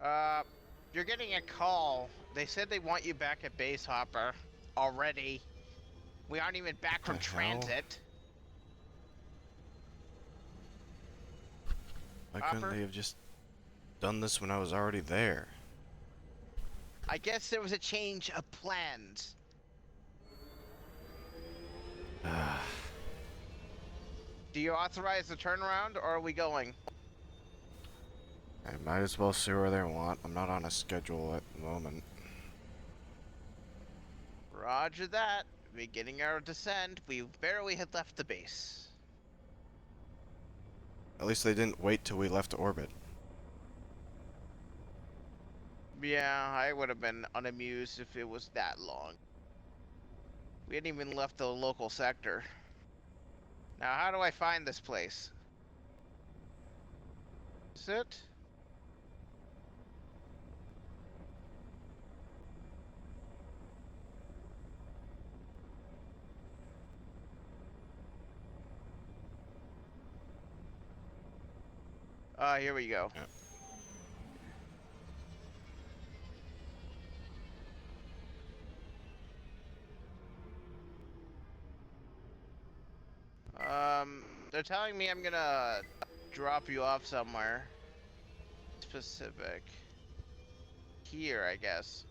Uh, you're getting a call. They said they want you back at base, Hopper. Already. We aren't even back from The hell? transit. Why couldn't Hopper? they have just done this when I was already there? I guess there was a change of plans. Do you authorize the turnaround, or are we going? I might as well see where they want. I'm not on a schedule at the moment. Roger that. Beginning our descent, we barely had left the base. At least they didn't wait till we left orbit. Yeah, I would have been unamused if it was that long. We hadn't even left the local sector. Now, how do I find this place? Is it? Here we go. Yeah. They're telling me I'm gonna drop you off somewhere specific. Here, I guess.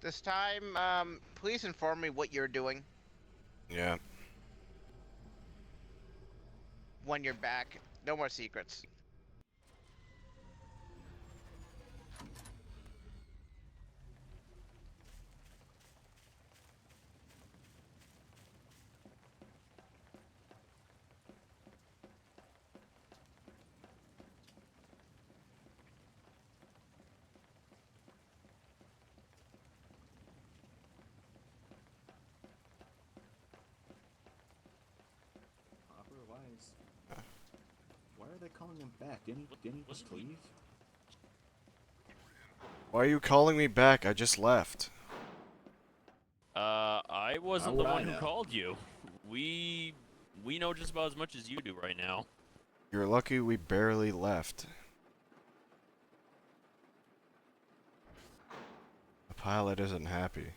This time, please inform me what you're doing Yeah. when you're back. No more secrets. Hopper, why are they calling him back? Didn't he just leave? Why are you calling me back? I just left. I wasn't How the would one I who know? called you. We know just about as much as you do right now. You're lucky we barely left. The pilot isn't happy.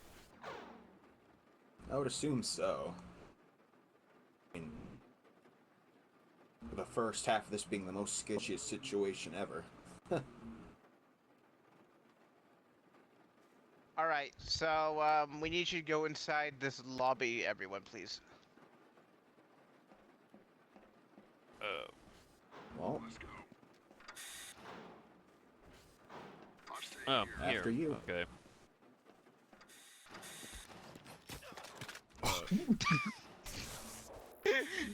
I would assume so. In the first half of this being the most sketchiest situation ever. Alright, so, we need you to go inside this lobby, everyone, please. Well, Oh, here. After you. Okay.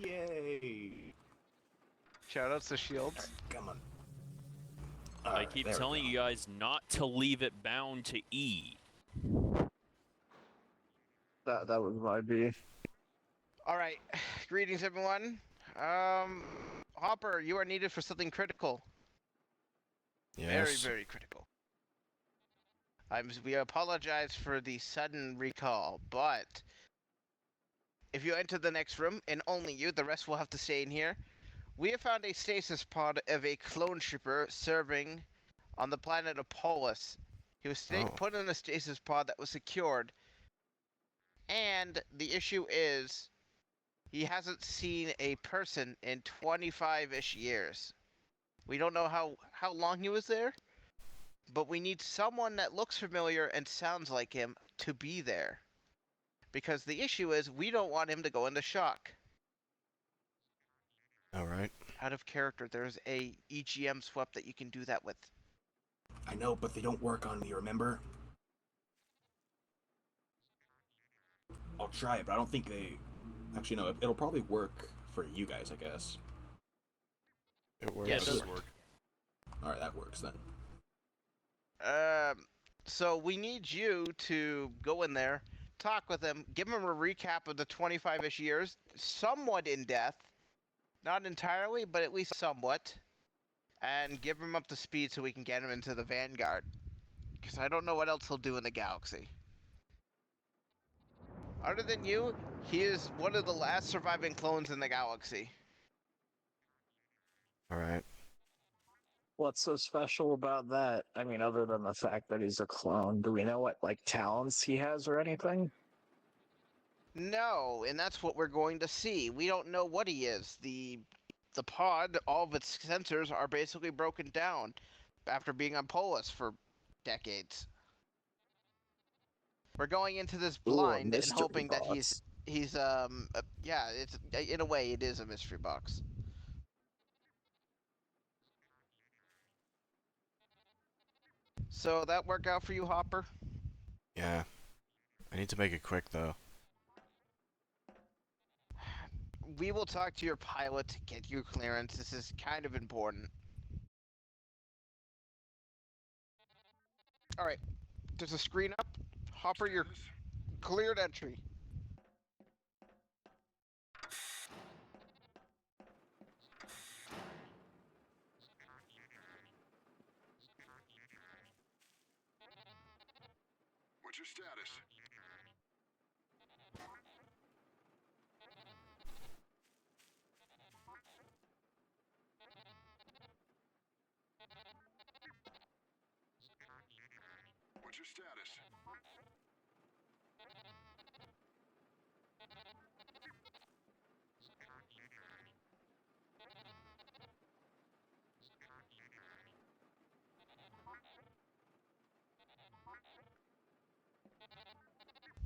yay! Shoutouts to Shields. Come on. I Alright, keep there we telling go. you guys not to leave it bound to E. That was my B. Alright, greetings, everyone. Hopper, you are needed for something critical. Very, Yes. very critical. We apologize for the sudden recall, but if you enter the next room, and only you, the rest will have to stay in here. We have found a stasis pod of a clone trooper serving on the planet of Polis. He was put in a stasis pod that was secured, and the issue is he hasn't seen a person in 25-ish years. We don't know how long he was there, but we need someone that looks familiar and sounds like him to be there. Because the issue is we don't want him to go into shock. Alright. Out of character, there's a EGM swap that you can do that with. I know, but they don't work on me, remember? I'll try it, but I don't think they... Actually, no, it'll probably work for you guys, I guess. It works. Yeah, it does Perfect. work. Alright, that works then. So we need you to go in there, talk with him, give him a recap of the 25-ish years, somewhat in depth, not entirely, but at least somewhat, and give him up to speed so we can get him into the Vanguard. Because I don't know what else he'll do in the galaxy. Other than you, he is one of the last surviving clones in the galaxy. Alright. What's so special about that? I mean, other than the fact that he's a clone, do we know what like talents he has or anything? No, and that's what we're going to see. We don't know what he is. The pod, all of its sensors are basically broken down after being on Polus for decades. We're going into this Ooh, a blind and mystery hoping that box. he's yeah, it's in a way it is a mystery box. So that work out for you, Hopper? Yeah. I need to make it quick, though. We will talk to your pilot to get you clearance. This is kind of important. All right, there's a screen up. Hopper, you're cleared entry. What's your status? What's your status?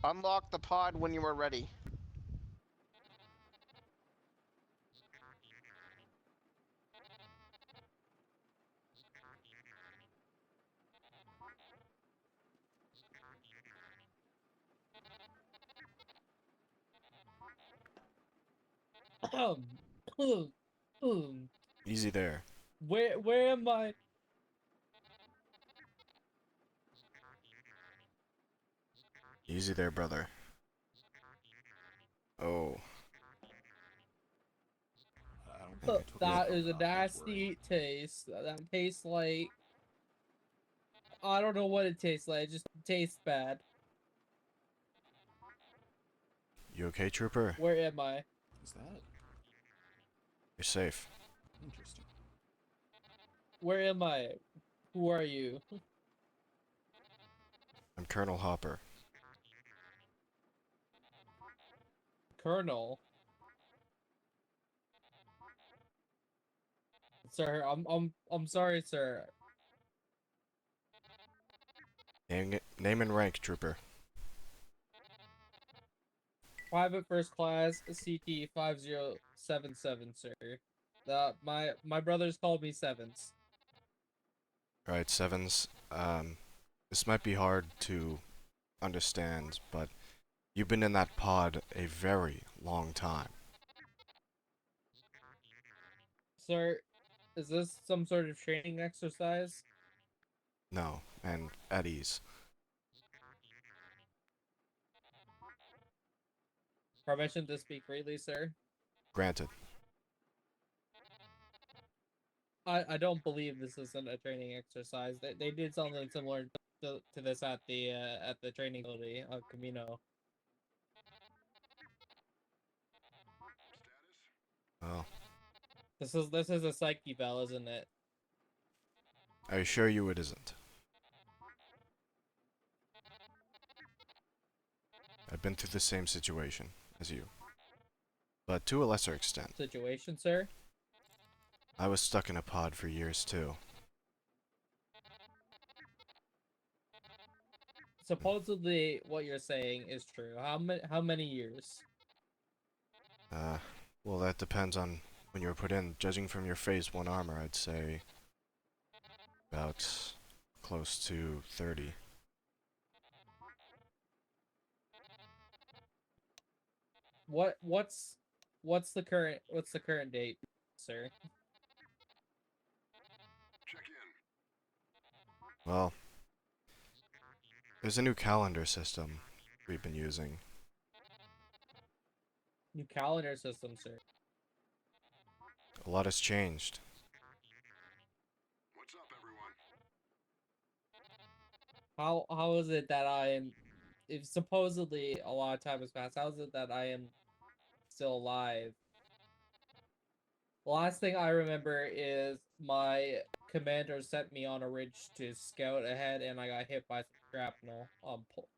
Unlock the pod when you are ready. Easy there. Where am I? Easy there, brother. Oh. I don't think I took That it is a enough, don't worry. nasty taste. That tastes like I don't know what it tastes like. It just tastes bad. You okay, trooper? Where am I? Is that You're safe. interesting? Where am I? Who are you? I'm Colonel Hopper. Colonel. Sir, I'm sorry, sir. Name and rank, trooper. Private first class CT 5077, sir. My brothers called me Sevens. Alright, Sevens. This might be hard to understand, but you've been in that pod a very long time. Sir, is this some sort of training exercise? No, and at ease. Permission to speak freely, sir? Granted. I don't believe this isn't a training exercise. They did something similar to this at the training facility of Camino. Well, This is a psych eval, isn't it? I assure you it isn't. I've been through the same situation as you. But to a lesser extent. Situation, sir? I was stuck in a pod for years too. Supposedly, what you're saying is true. How many years? Well, that depends on when you were put in. Judging from your phase 1 armor, I'd say about close to 30. What's the current date, sir? Check in. Well, there's a new calendar system we've been using. New calendar system, sir. A lot has changed. What's up, everyone? How is it that I am? If supposedly a lot of time has passed, how is it that I am still alive? The last thing I remember is my commander sent me on a ridge to scout ahead, and I got hit by some shrapnel.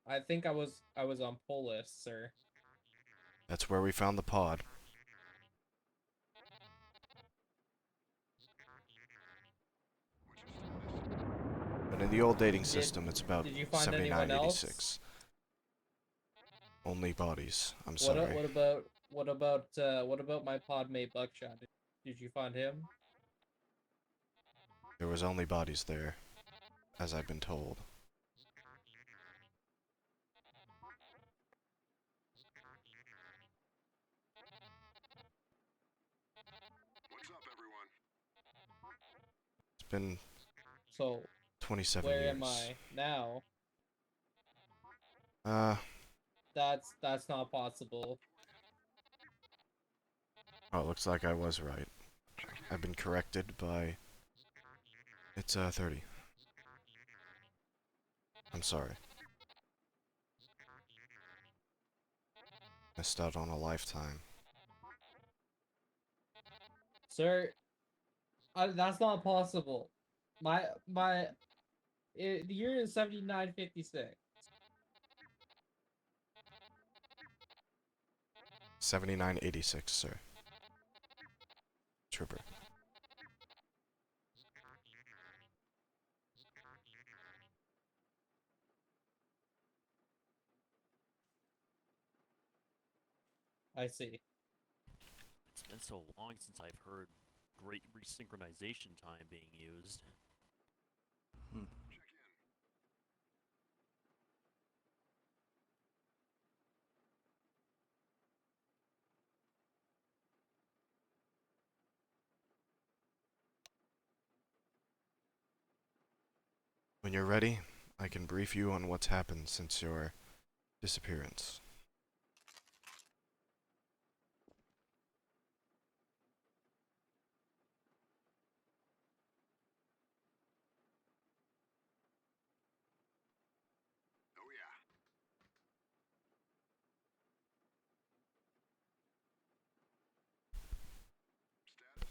I think I was on Polis, sir. That's where we found the pod. But in the old dating system, it's about Did you find anyone 7986. Only bodies. I'm What sorry. what about my pod mate Buckshot? Did you find him? There was only bodies there, as I've been told. What's up, everyone? It's been So 27 where years. am I now? That's not possible. Oh, it looks like I was right. I've been corrected by... It's, 30. I'm sorry. Missed out on a lifetime. Sir, that's not possible. The year is 7956. 7986, sir. Trooper. I see. It's been so long since I've heard great resynchronization time being used. When you're ready, I can brief you on what's happened since your disappearance. Oh yeah. Status.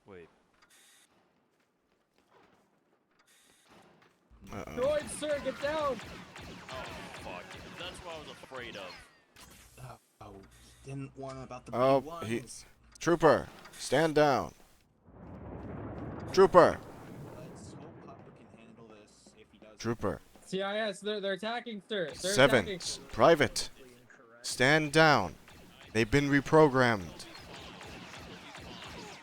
Wait, Uh-oh. Droid, sir, get down! oh fuck, that's what I was afraid of. Oh, didn't warn him about the Oh, B1s. Trooper, stand down. Trooper! Let's hope Hopper can handle this if he does. Trooper. CIS, they're attacking, sir. They're attacking. Sevens. Private. Stand down. They've been reprogrammed.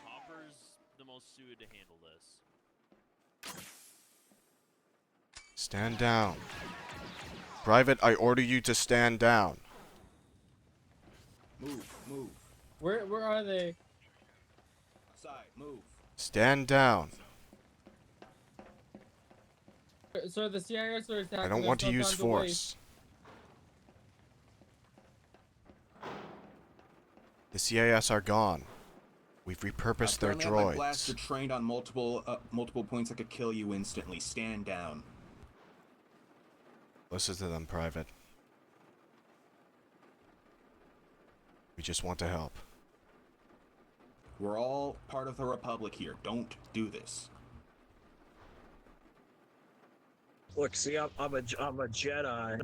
Hopper's the most suited to handle this. Stand down. Private, I order you to stand down. Move. Where are they? Outside, move. Stand down. Sir, the CIS are attacking. I don't There's want to no use time to force. waste. The CIS are gone. We've repurposed their Apparently my blaster droids. trained on multiple points that could kill you instantly. Stand down. Listen to them, Private. We just want to help. We're all part of the Republic here. Don't do this. Look, see, I'm a Jedi.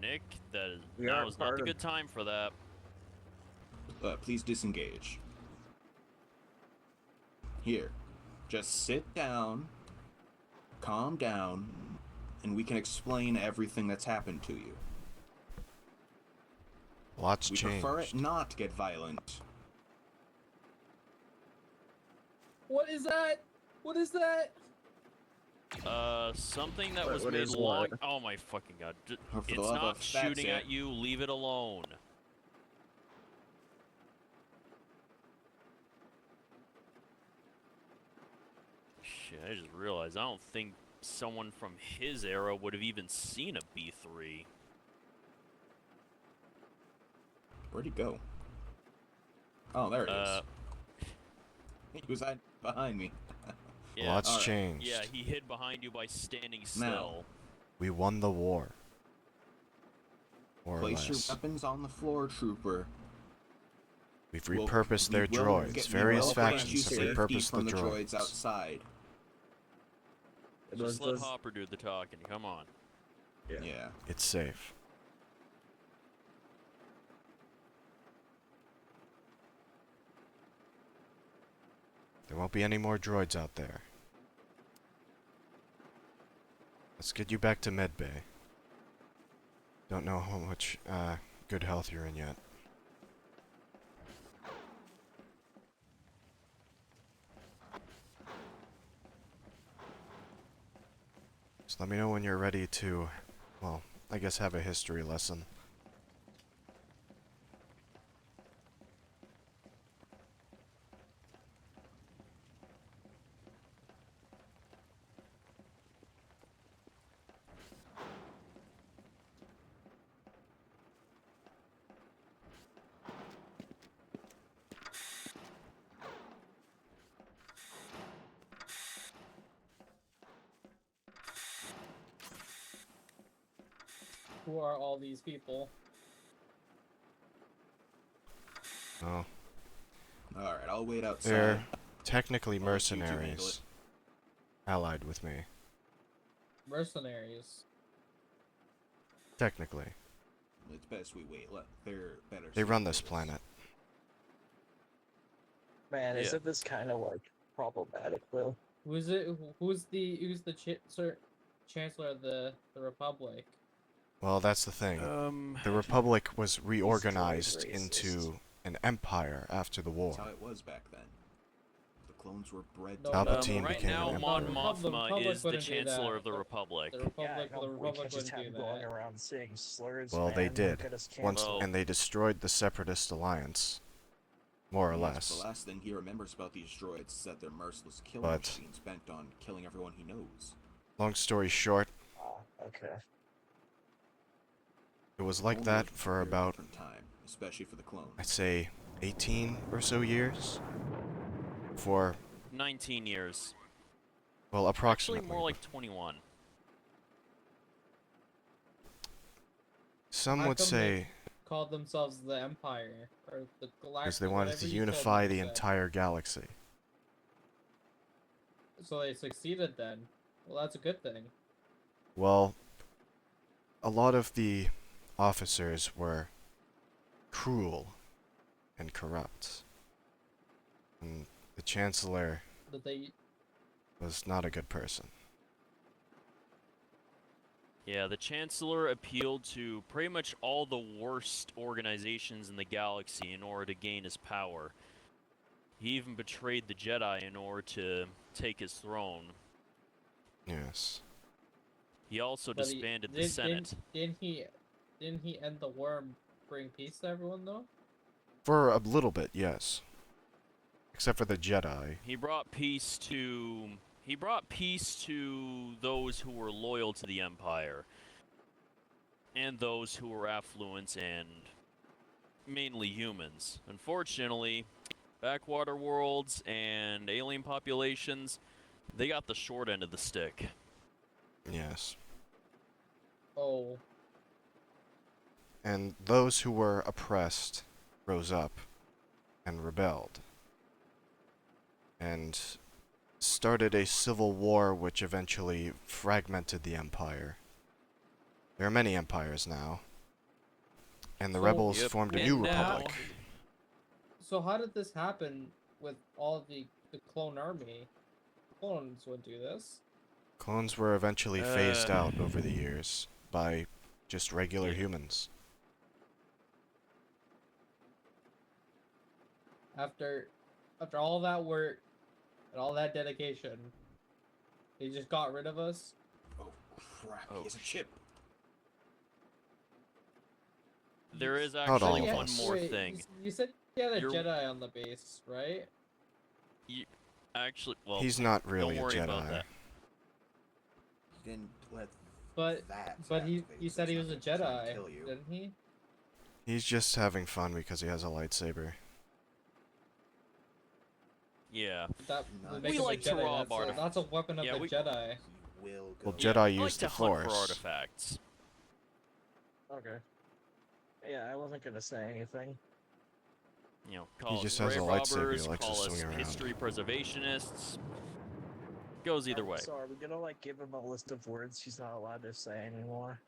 Nick, We that aren't was not part the of- good time for that. Please disengage. Here. Just sit down, calm down, and we can explain everything that's happened to you. Lots We changed. prefer it not to get violent. What is that? What is that? Something that What- was what made is long. what? Oh my fucking god! Oh, for the It's love not of that's shooting it. at you. Leave it alone. Shit, I just realized I don't think someone from his era would have even seen a B3. Where'd he go? Oh, there it is. He was hiding behind me. Yeah, Lots alright. changed. yeah, he hid behind you by standing still. Now. We won the war. More or Place your less. weapons on the floor, trooper. We've We'll- repurposed their we will droids. get- we Various will grant factions you have safety repurposed from the the droids droids. outside. Just let Hopper do the talking. Come on. Yeah. It's safe. There won't be any more droids out there. Let's get you back to medbay. Don't know how much good health you're in yet. Just let me know when you're ready to, well, I guess have a history lesson. Who are all these people? Oh, Alright, I'll wait outside. they're technically I'll let you two handle mercenaries. Allied with me. Mercenaries. Technically. It's best we wait. They're better. They run suited this for planet. Man, Yeah. isn't this kind of like problematic though? Who's it? Who's the chancellor of the Republic? Well, that's the thing. The Republic was reorganized racist. into an empire after the war. That's how it was back then. The clones were bred No, to Palpatine right became now, an Mon empire. Mothma is the wouldn't do Chancellor that. of the Republic. The Yeah, Republic, no, the we Republic can just wouldn't have do him going that. around saying slurs. Well, they man. did. Look at us Once, Well- and they destroyed the Separatist Alliance. More or Yes, less. The last thing he remembers about these droids is that they're merciless killing But- machines bent on killing everyone he knows. Long story short, Ah, okay. it was like Only that was a for very about, different time, especially for the clones. I'd say, 18 or so years. For, 19 years. well, Actually, approximately. more like 21. Some How would come say Called themselves the Empire or the Galactic. because they wanted whatever to you told unify me the to say. entire galaxy. So they succeeded then. Well, that's a good thing. Well, a lot of the officers were cruel and corrupt. And the Chancellor But they was not a good person. Yeah, the Chancellor appealed to pretty much all the worst organizations in the galaxy in order to gain his power. He even betrayed the Jedi in order to take his throne. Yes. He also but he- disbanded the didn't- Senate. Didn't he end the war and bring peace to everyone though? For a little bit, yes. Except for the Jedi. He brought peace to those who were loyal to the Empire and those who were affluent and mainly humans. Unfortunately, backwater worlds and alien populations, they got the short end of the stick. Yes. Oh, And those who were oppressed rose up and rebelled. And started a civil war which eventually fragmented the empire. There are many empires now. And the So- rebels Yep. formed a And new now- republic. so how did this happen with all the clone army? Clones would do this. Clones were eventually phased out Uh. over the years by just regular Yeah. humans. After all that work and all that dedication, they just got rid of us. Oh crap! Oh, He has a chip. There is Not actually all of one us. more Wait, thing. You said you had a You're- Jedi on the base, right? Actually, well, He's not really a don't worry about Jedi. that. He didn't let But that. he activate, so said he it's was a not gonna try and Jedi, kill you. didn't he? He's just having fun because he has a lightsaber. Yeah. That Not would We make him a like to Jedi. rob That's a weapon of Yeah, a we- Jedi. He will go. Well, Yeah, Jedi I use like the to hunt for Force. artifacts. Okay. Yeah, I wasn't gonna say anything. You know, call just us has a grave lightsaber he robbers, likes to call us swing around. history preservationists. Goes either way. So are we gonna like give him a list of words he's not allowed to say anymore?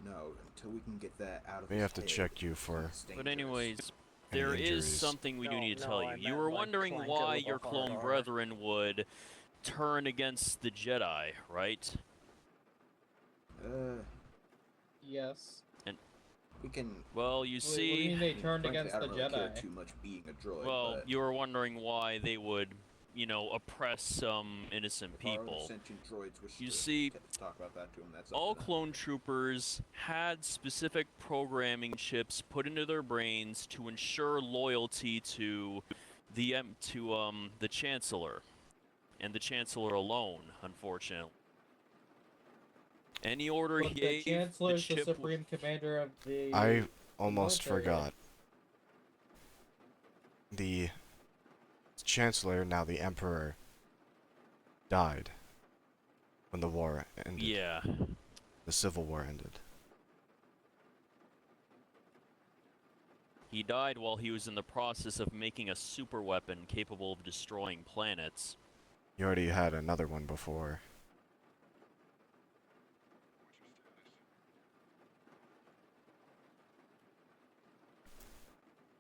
No, until we can get that out of We his have to head, check you for he's But dangerous. anyways, any there is injuries. something we do No, need to no, tell you. I You meant, were like, wondering clank it why with a your hard clone R. brethren would turn against the Jedi, right? Yes. We can. Well, you Wait, see, what do you mean they I mean, turned frankly, against I the don't really care Jedi? too much being a droid. well, but you were wondering why they would, you know, oppress some innocent if our other people. sentient droids wish You to see, talk about that to him, that's up All to them. clone troopers had specific programming chips put into their brains to ensure loyalty to the Chancellor, and the Chancellor alone. Unfortunately, any order But he the gave, Chancellor's the chip supreme commander of the. I almost military. forgot. The Chancellor, now the Emperor, died when the war ended. Yeah. The Civil War ended. He died while he was in the process of making a super weapon capable of destroying planets. You already had another one before.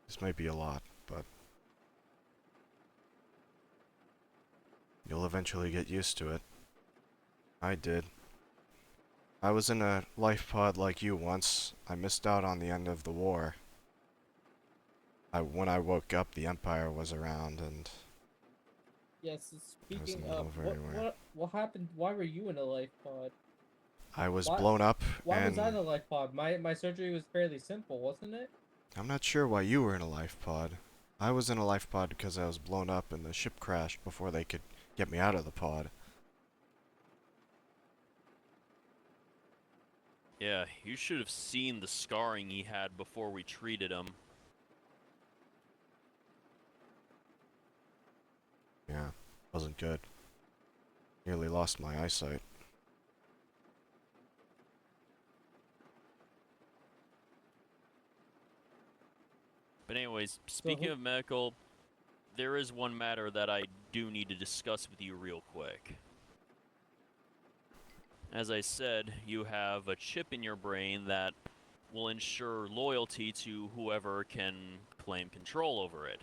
This might be a lot, but you'll eventually get used to it. I did. I was in a life pod like you once. I missed out on the end of the war. When I woke up, the Empire was around, and Yes. Speaking middle of, of everywhere. what happened? Why were you in a life pod? I was Why- blown up, Why and was I in a life pod? My surgery was fairly simple, wasn't it? I'm not sure why you were in a life pod. I was in a life pod because I was blown up and the ship crashed before they could get me out of the pod. Yeah, you should have seen the scarring he had before we treated him. Yeah, wasn't good. Nearly lost my eyesight. But anyways, speaking of medical, there is one matter that I do need to discuss with you real quick. As I said, you have a chip in your brain that will ensure loyalty to whoever can claim control over it.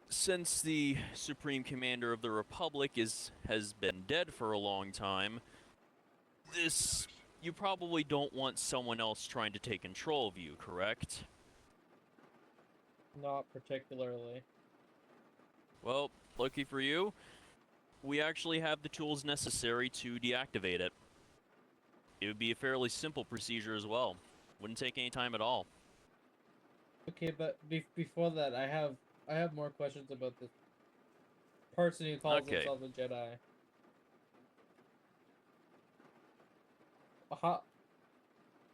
Since the Supreme Commander of the Republic has been dead for a long time, you probably don't want someone else trying to take control of you, correct? Not particularly. Well, lucky for you, we actually have the tools necessary to deactivate it. It would be a fairly simple procedure as well. Wouldn't take any time at all. Okay, but before that, I have more questions about this person who calls Okay. himself a Jedi. How?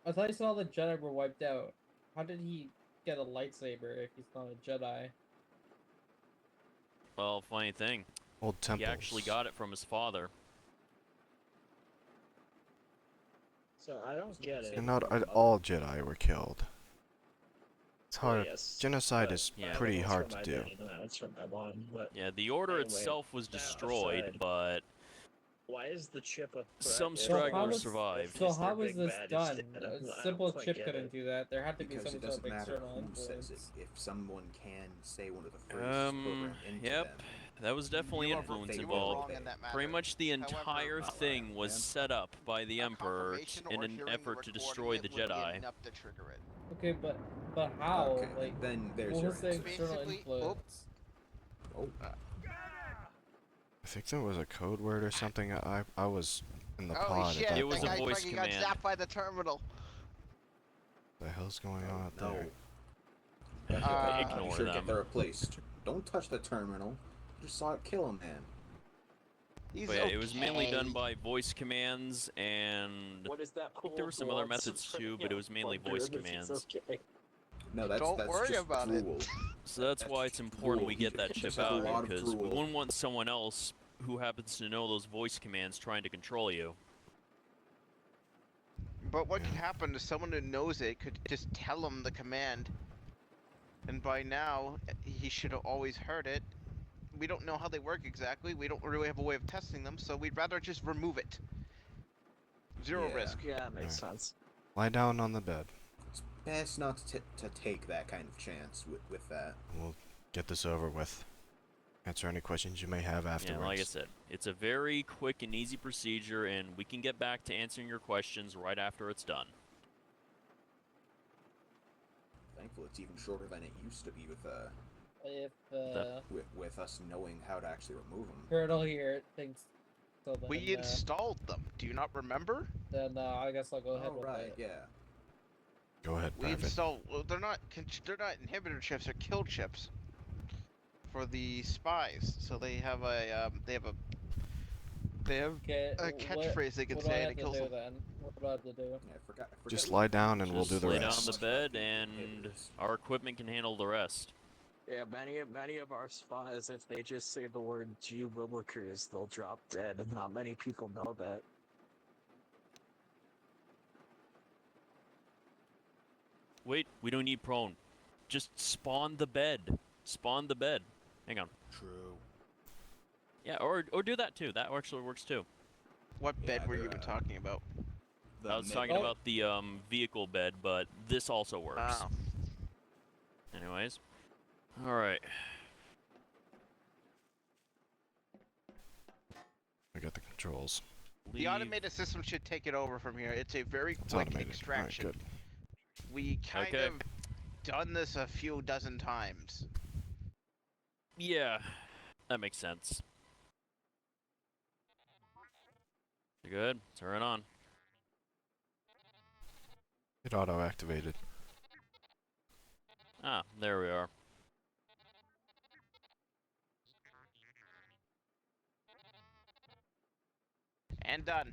I thought you said all the Jedi were wiped out. How did he get a lightsaber if he's not a Jedi? Well, funny thing, Old temples. he actually got it from his father. So I don't get it. And not all Jedi were killed. It's hard. Yes, Genocide but is Yeah. pretty that's hard from to my do. dad, and that's from my mom. But Yeah, the Order Anyway, itself was that destroyed, aside, but why is the chip a threat? Some if- stragglers if- survived. if So he's their how was big this bad done? instead? A I don't simple quite chip get couldn't it. do that. There had to be Because some it sort doesn't of matter external who says it. influence. If someone can say one of the phrases programmed into Yep. them, That was definitely You were- influence you were involved. wrong in that matter. Pretty much the However, entire I'll thing was man. set up by the a Emperor confirmation in or an hearing the effort to recording destroy the it would be Jedi. enough to trigger it. Okay, but how? Okay, Like, then there's what your was the answer. external Basically- influence? Oh, I think there was a code word or something. I was in the Holy pod at shit! that It was that a guy point. voice fucking got command. zapped by the terminal. The hell's going on out no. there? Ignore You should them. get that replaced. Don't touch the terminal. You saw it kill a man. He's But yeah, it was mainly done okay. by voice commands, and What is that? I think there were some other methods too, but it was mainly voice commands. Okay. No, that's Don't worry just about it. drool. So that's why it's important we get that chip There's a lot out, of because we drool. wouldn't want someone else who happens to know those voice commands trying to control you. But what could Yeah. happen is someone who knows it could just tell him the command, and by now he should have always heard it. We don't know how they work exactly. We don't really have a way of testing them, so we'd rather just remove it. Zero Yeah. risk. Yeah, that makes Right. sense. Lie down on the bed. It's best not to take that kind of chance with that. We'll get this over with. Answer any questions you may have afterwards. Yeah, like I said, it's a very quick and easy procedure, and we can get back to answering your questions right after it's done. Thankfully, it's even shorter than it used to be If with us knowing how to actually remove them. Colonel here thinks so, then, We installed them. Do you not remember? then I guess I'll go ahead Oh with right, it. yeah. Go ahead, We Private. installed. Well, they're not inhibitor chips. They're kill chips for the spies. So they have a Okay. a catchphrase they can what do I say, and have it to kills do them. then? What do I have to do? Yeah, I forgot Just what- lie down and we'll do Just the lay down rest. on the bed, and our equipment can handle the rest. Yeah, many of our spies, if they just say the word G Willikers, they'll drop dead, and not many people know that. Wait, we don't need prone. Just spawn the bed. Spawn the bed. Hang on. True. Yeah, or do that too. That actually works too. What Yeah, bed were you they're, even talking about? I was talking Oh. about the vehicle bed, but this also works. Wow. Anyways. Alright. I got the controls. The automated system should take it over from here. It's a very It's quick automated. extraction. Alright, We kind Okay. of done this a few dozen times. Yeah, that makes sense. You good? Turn it on. It auto-activated. Ah, there we are. And done.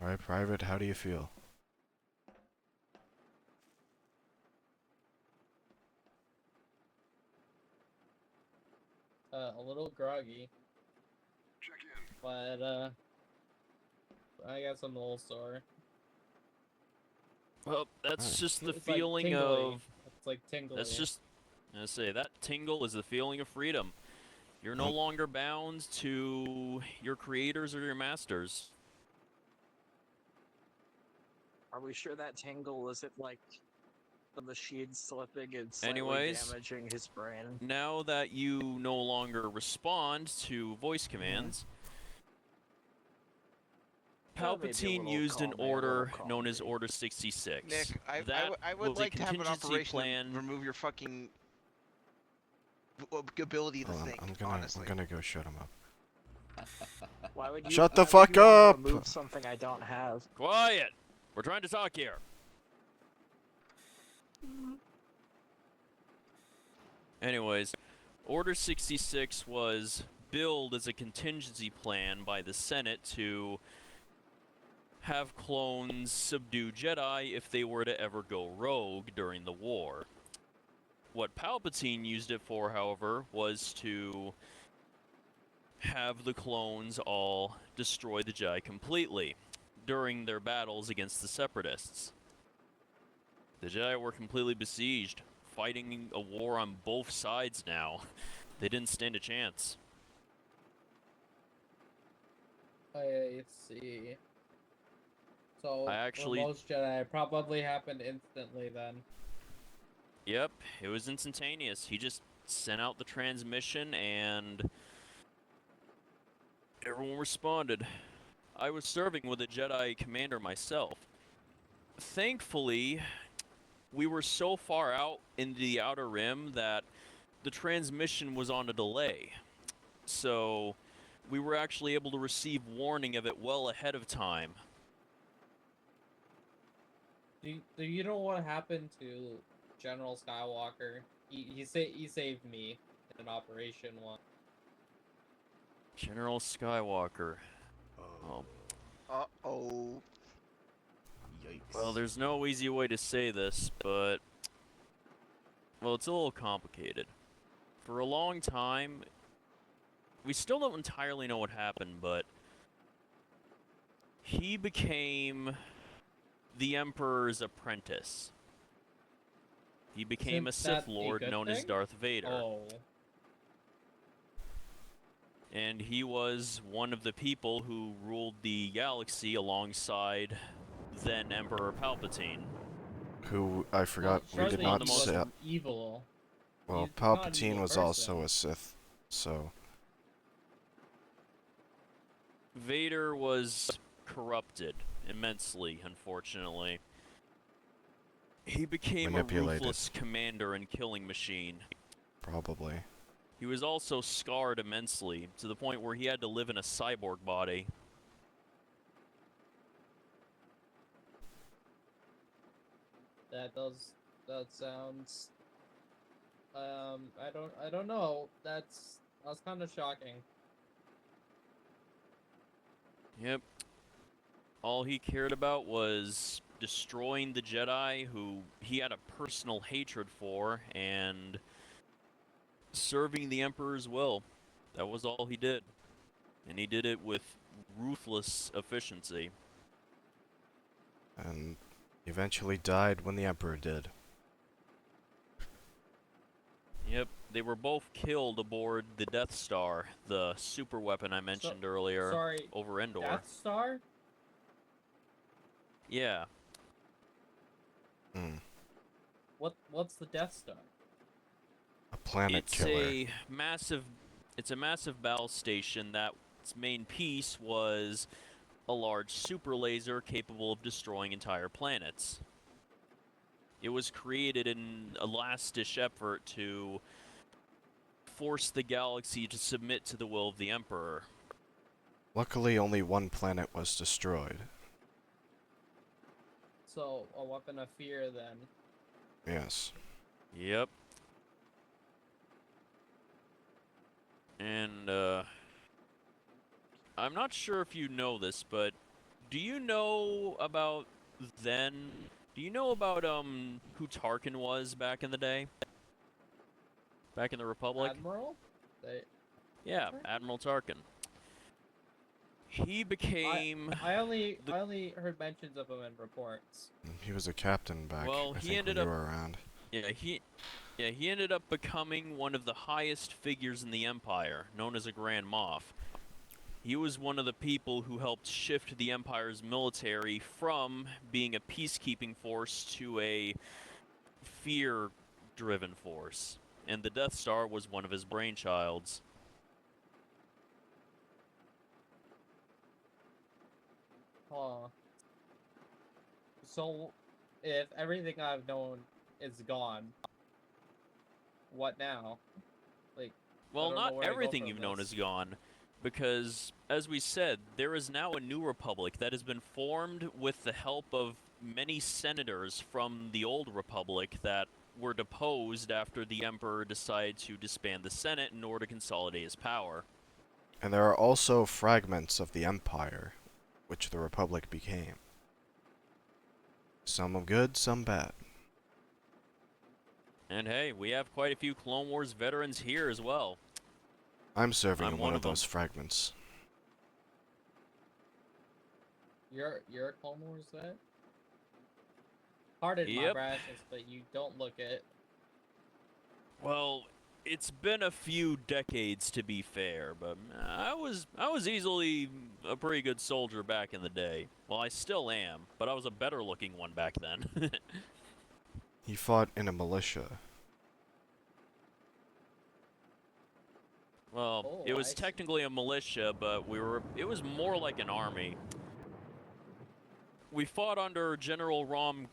Alright, Private, how do you feel? A little groggy, Check in. but I guess I'm a little sore. Well, that's Alright. just the It's like feeling tingly. of... It's like tingling. That's just... I say, that tingle is the feeling of freedom. You're no Huh? longer bound to your creators or your masters. Are we sure that tingle isn't like the machine slipping and slightly Anyways. damaging his brain? Now that you no longer respond to voice commands, Well, maybe a Palpatine little used an column A, a little order column known as B. Order 66. Nick, I That would was a like to have an contingency operation plan. to remove your fucking ability to Hold on, think. I'm Honestly. gonna go shut him up. Why would you? Shut the why would fuck you wanna up! Remove something I don't have. Quiet! We're trying to talk here. Anyways, Order 66 was billed as a contingency plan by the Senate to have clones subdue Jedi if they were to ever go rogue during the war. What Palpatine used it for, however, was to have the clones all destroy the Jedi completely during their battles against the Separatists. The Jedi were completely besieged, fighting a war on both sides now. They didn't stand a chance. I see. So I actually- for most Jedi probably happened instantly then. Yep, it was instantaneous. He just sent out the transmission and everyone responded. I was serving with a Jedi commander myself. Thankfully, we were so far out in the Outer Rim that the transmission was on a delay. So we were actually able to receive warning of it well ahead of time. Do you know what happened to General Skywalker? He saved me in an operation once. General Skywalker. Oh. Uh-oh. Yikes. Well, there's no easy way to say this, but... Well, it's a little complicated. For a long time, we still don't entirely know what happened, but... He became the Emperor's apprentice. He became a Isn't Sith that a Lord good known as thing? Darth Vader. Oh. And he was one of the people who ruled the galaxy alongside then Emperor Palpatine. Who, I forgot, we did Surely one of not the he most- say. wasn't evil. Well, He's not an Palpatine evil was also person. a Sith, so. Vader was corrupted immensely, unfortunately. He became a Manipulated. ruthless commander and killing machine. Probably. He was also scarred immensely, to the point where he had to live in a cyborg body. That sounds I don't know. That's kind of shocking. Yep. All he cared about was destroying the Jedi, who he had a personal hatred for, and serving the Emperor's will. That was all he did. And he did it with ruthless efficiency. And eventually died when the Emperor did. Yep, they were both killed aboard the Death Star, the super weapon I mentioned earlier Sorry, over Endor. Death Star? Yeah. Hmm. What's the Death Star? A planet It's killer. a massive battle station that its main piece was a large super laser capable of destroying entire planets. It was created in a last-ditch effort to force the galaxy to submit to the will of the Emperor. Luckily, only one planet was destroyed. So, a weapon of fear then. Yes. Yep. And, I'm not sure if you know this, but do you know about who Tarkin was back in the day? Back in the Republic? Admiral? Yeah, Tarkin? Admiral Tarkin. He became... I only heard mentions of him in reports. He was a captain back, Well, I he think, ended when you up- were around. he ended up becoming one of the highest figures in the Empire, known as a Grand Moff. He was one of the people who helped shift the Empire's military from being a peacekeeping force to a fear-driven force. And the Death Star was one of his brainchilds. Huh. So, if everything I've known is gone, what now? Like, Well, don't know not where to go everything from you've known this. is gone, because, as we said, there is now a new republic that has been formed with the help of many senators from the old republic that were deposed after the Emperor decided to disband the Senate in order to consolidate his power. And there are also fragments of the Empire, which the Republic became. Some of good, some bad. And hey, we have quite a few Clone Wars veterans here as well. I'm serving I'm in one one of of them. those fragments. You're a Clone Wars vet? Pardon my Yep. rashness, but you don't look it. Well, it's been a few decades to be fair, but I was easily a pretty good soldier back in the day. Well, I still am, but I was a better looking one back then. He fought in a militia. Well, Oh, it I was see. technically a militia, but it was more like an army. We fought under General Rom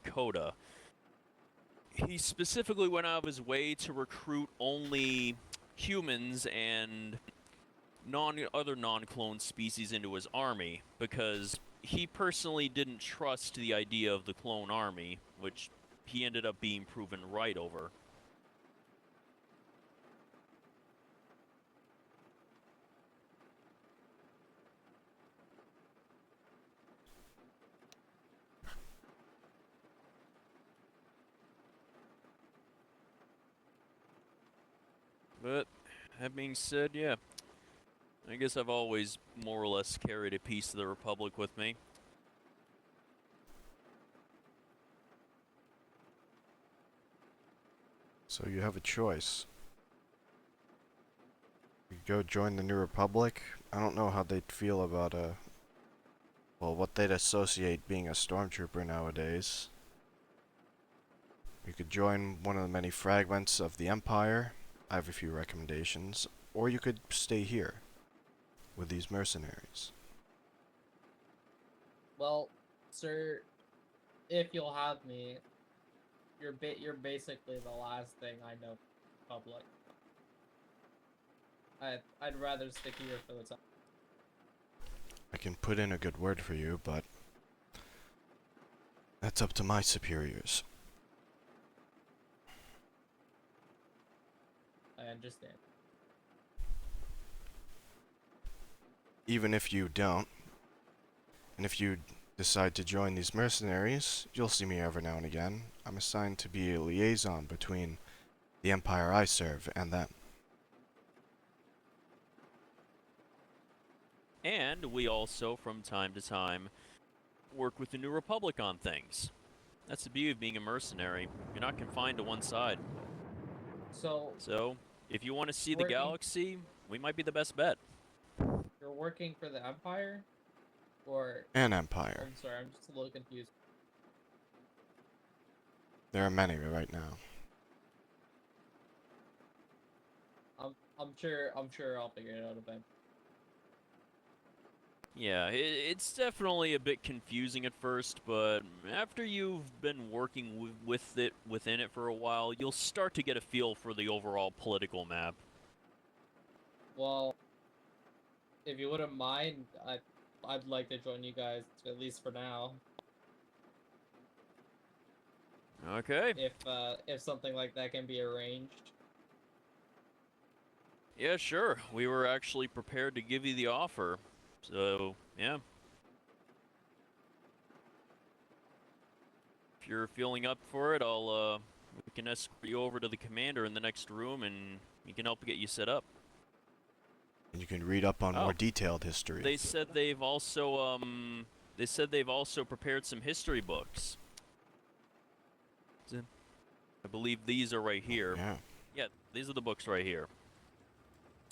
Coda. He specifically went out of his way to recruit only humans and other non-clone species into his army, because he personally didn't trust the idea of the clone army, which he ended up being proven right over. But, that being said, yeah. I guess I've always more or less carried a piece of the Republic with me. So you have a choice. You go join the New Republic. I don't know how they'd feel about well, what they'd associate being a stormtrooper nowadays. You could join one of the many fragments of the Empire. I have a few recommendations. Or you could stay here with these mercenaries. Well, sir, if you'll have me, you're basically the last thing I know public. I'd rather stick here for the time. I can put in a good word for you, but that's up to my superiors. I understand. Even if you don't, and if you decide to join these mercenaries, you'll see me every now and again. I'm assigned to be a liaison between the Empire I serve and them. And we also, from time to time, work with the New Republic on things. That's the beauty of being a mercenary. You're not confined to one side. So, if you want to see the working- galaxy, we might be the best bet. you're working for the Empire? Or... An Empire. I'm sorry, I'm just a little confused. There are many right now. I'm sure I'll figure it out eventually. Yeah, it's definitely a bit confusing at first, but after you've been working within it for a while, you'll start to get a feel for the overall political map. Well, if you wouldn't mind, I'd like to join you guys, at least for now. Okay. If something like that can be arranged. Yeah, sure. We were actually prepared to give you the offer. So, yeah. If you're feeling up for it, we can escort you over to the commander in the next room, and he can help get you set up. And you can read up on more detailed history. They said they've also prepared some history books. I believe these are right here. Yeah. Yeah, these are the books right here.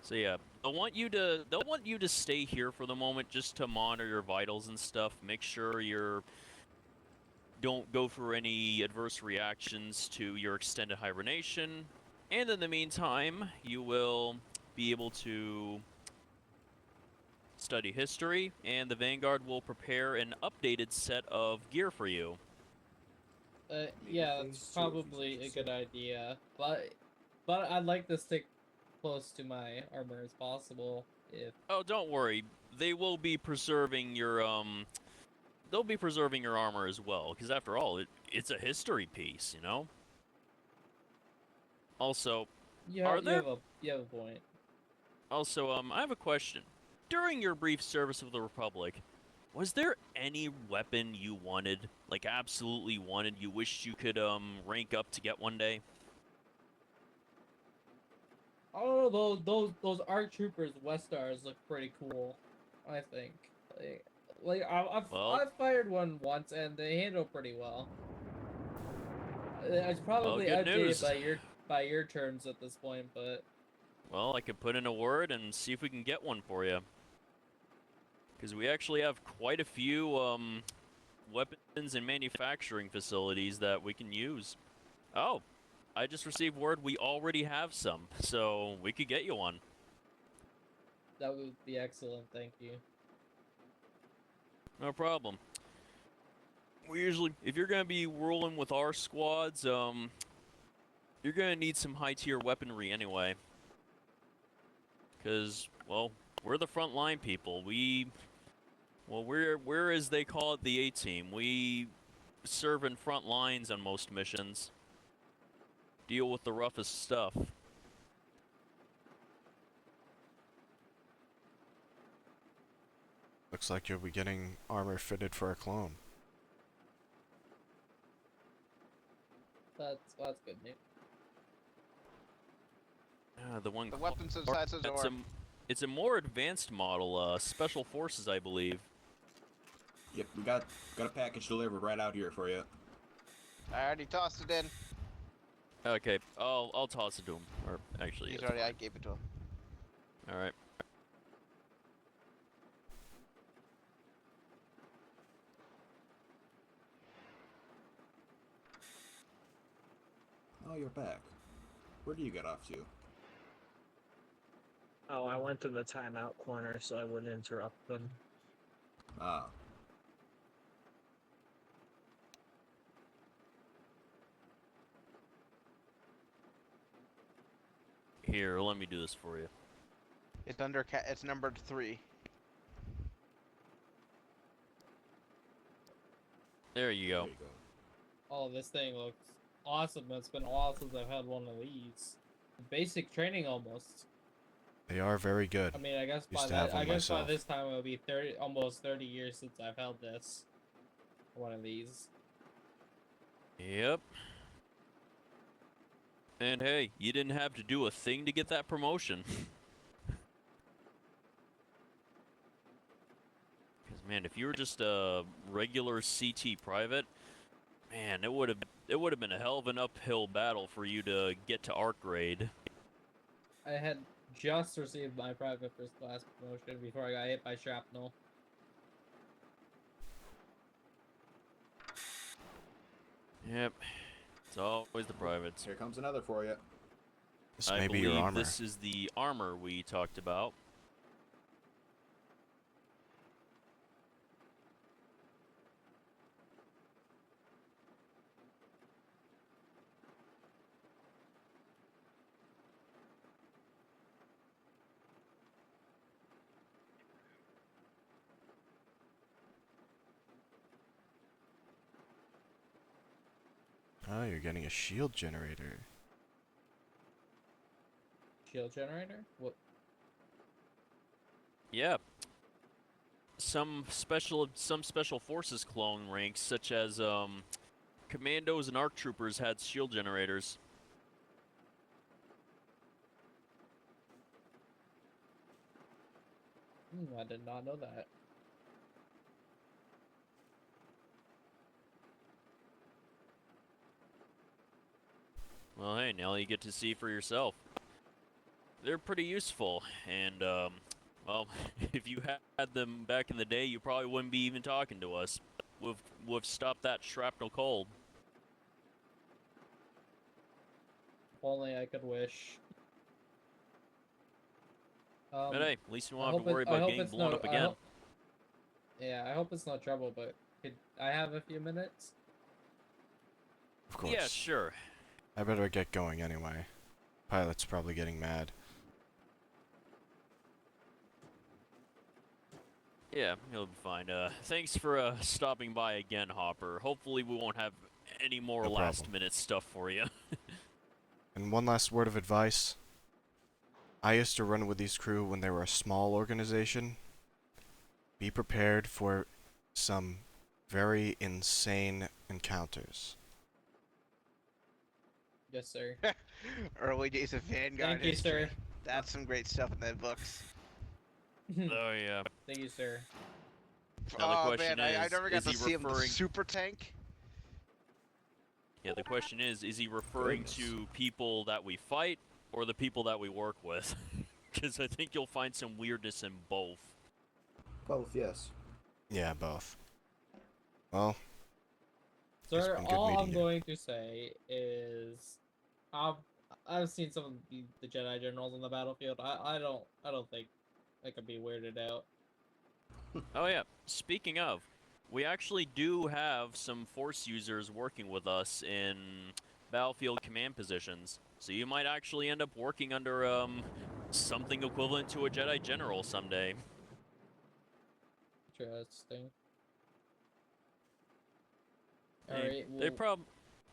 So yeah, they'll want you to stay here for the moment just to monitor your vitals and stuff. Make sure don't go through any adverse reactions to your extended hibernation. And in the meantime, you will be able to study history, and the Vanguard will prepare an updated set of gear for you. Yeah, that's probably a good idea. But I'd like to stick close to my armor as possible. Oh, don't worry. They will be preserving your they'll be preserving your armor as well, because after all, it's a history piece, you know. Also, you have a point. Also, I have a question. During your brief service of the Republic, was there any weapon you wanted, like absolutely wanted, you wished you could rank up to get one day? Oh, those ARC Troopers Westars look pretty cool. I think. I've fired one once and they handle pretty well. It's probably good outdated news. by your terms at this point, but Well, I could put in a word and see if we can get one for you. Because we actually have quite a few weapons and manufacturing facilities that we can use. Oh, I just received word we already have some, so we could get you one. that would be excellent. Thank you. No problem. We usually, if you're gonna be rolling with our squads, you're gonna need some high-tier weaponry anyway. Cause, well, we're the frontline people. We're as they call it, the A-Team. We serve in front lines on most missions. Deal with the roughest stuff. Looks like you'll be getting armor fitted for a clone. That's good news. The weapons inside says it's a more advanced model, Special Forces, I believe. Yep, we got a package delivered right out here for you. I already tossed it in. Okay, I'll toss it to him. Or actually, He's it's already. I fine. gave it to him. All right. Oh, you're back. Where do you get off to? Oh, I went to the timeout corner so I wouldn't interrupt them. Ah. Here, let me do this for you. It's It's numbered 3. There you go. There you go. Oh, this thing looks awesome. It's been a while since I've had one of these. Basic training almost. They are very good. I mean, I guess Used by to have that, I one guess by myself. this time it'll be almost 30 years since I've held this. One of these. Yep. And hey, you didn't have to do a thing to get that promotion. Because man, if you were just a regular CT private, man, it would have been a hell of an uphill battle for you to get to ARC grade. I had just received my private first class promotion before I got hit by shrapnel. Yep. It's always the privates. Here comes another for you. This I may be believe your armor. this is the armor we talked about. Oh, you're getting a shield generator. Shield generator? What? Yeah. Some special forces clone ranks, such as commandos and ARC troopers, had shield generators. I did not know that. Well, hey, now you get to see for yourself. They're pretty useful, and well, if you had them back in the day, you probably wouldn't be even talking to us. We've stopped that shrapnel cold. If only I could wish. But hey, at least you I won't have hope to worry I about hope getting it's blown no. up again. Yeah, I hope it's no trouble. But could I have a few minutes? Of course. Yeah, sure. I better get going anyway. Pilot's probably getting mad. Yeah, he'll be fine. Thanks for stopping by again, Hopper. Hopefully we won't have any more No problem. last-minute stuff for you. And one last word of advice. I used to run with these crew when they were a small organization. Be prepared for some very insane encounters. Yes, sir. Early days of Vanguard Thank you, history. sir. That's some great stuff in the books. Oh yeah. Thank you, sir. Now the Oh question man, I is never got to he see him. The referring? super tank. Yeah, the question is he referring Goodness. to people that we fight or the people that we work with? Because I think you'll find some weirdness in both. Both, yes. Yeah, both. Well, Sir, been good all meeting I'm you. going to say is, I've seen some of the Jedi generals on the battlefield. I don't think I could be weirded out. Oh yeah, speaking of, we actually do have some Force users working with us in battlefield command positions. So you might actually end up working under something equivalent to a Jedi general someday. Interesting. They Alright,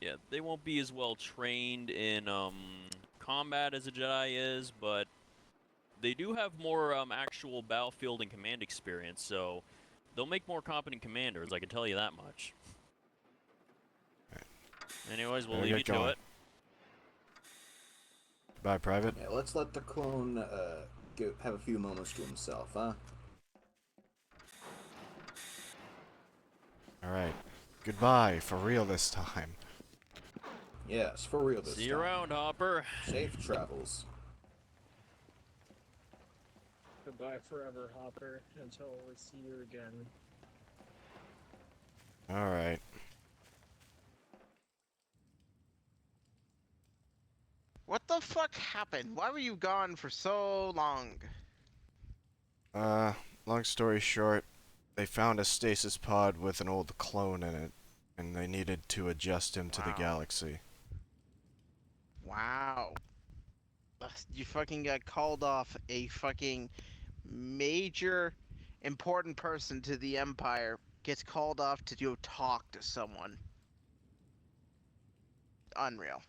yeah, they won't be as well trained in combat as a Jedi is, but they do have more actual battlefield and command experience, so they'll make more competent commanders, I can tell you that much. Anyways, we'll Better leave you get to going. it. Bye, Private. Yeah, let's let the clone have a few moments to himself, huh? Alright. Goodbye, for real this time. Yes, for real this See you time. around, Hopper. Safe travels. Goodbye forever, Hopper, until we see you again. Alright. What the fuck happened? Why were you gone for so long? Long story short, they found a stasis pod with an old clone in it, and they needed to adjust him to the Wow. galaxy. Wow. Ugh, you fucking got called off a fucking major important person to the Empire gets called off to go talk to someone. Unreal.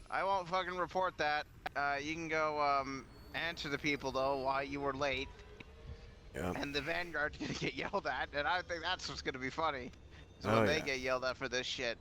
I won't fucking report that. You can go answer the people though why you were late. Yep. And the Vanguard's gonna get yelled at, and I think that's what's gonna be funny. Is Oh, when they yeah. get yelled at for this shit.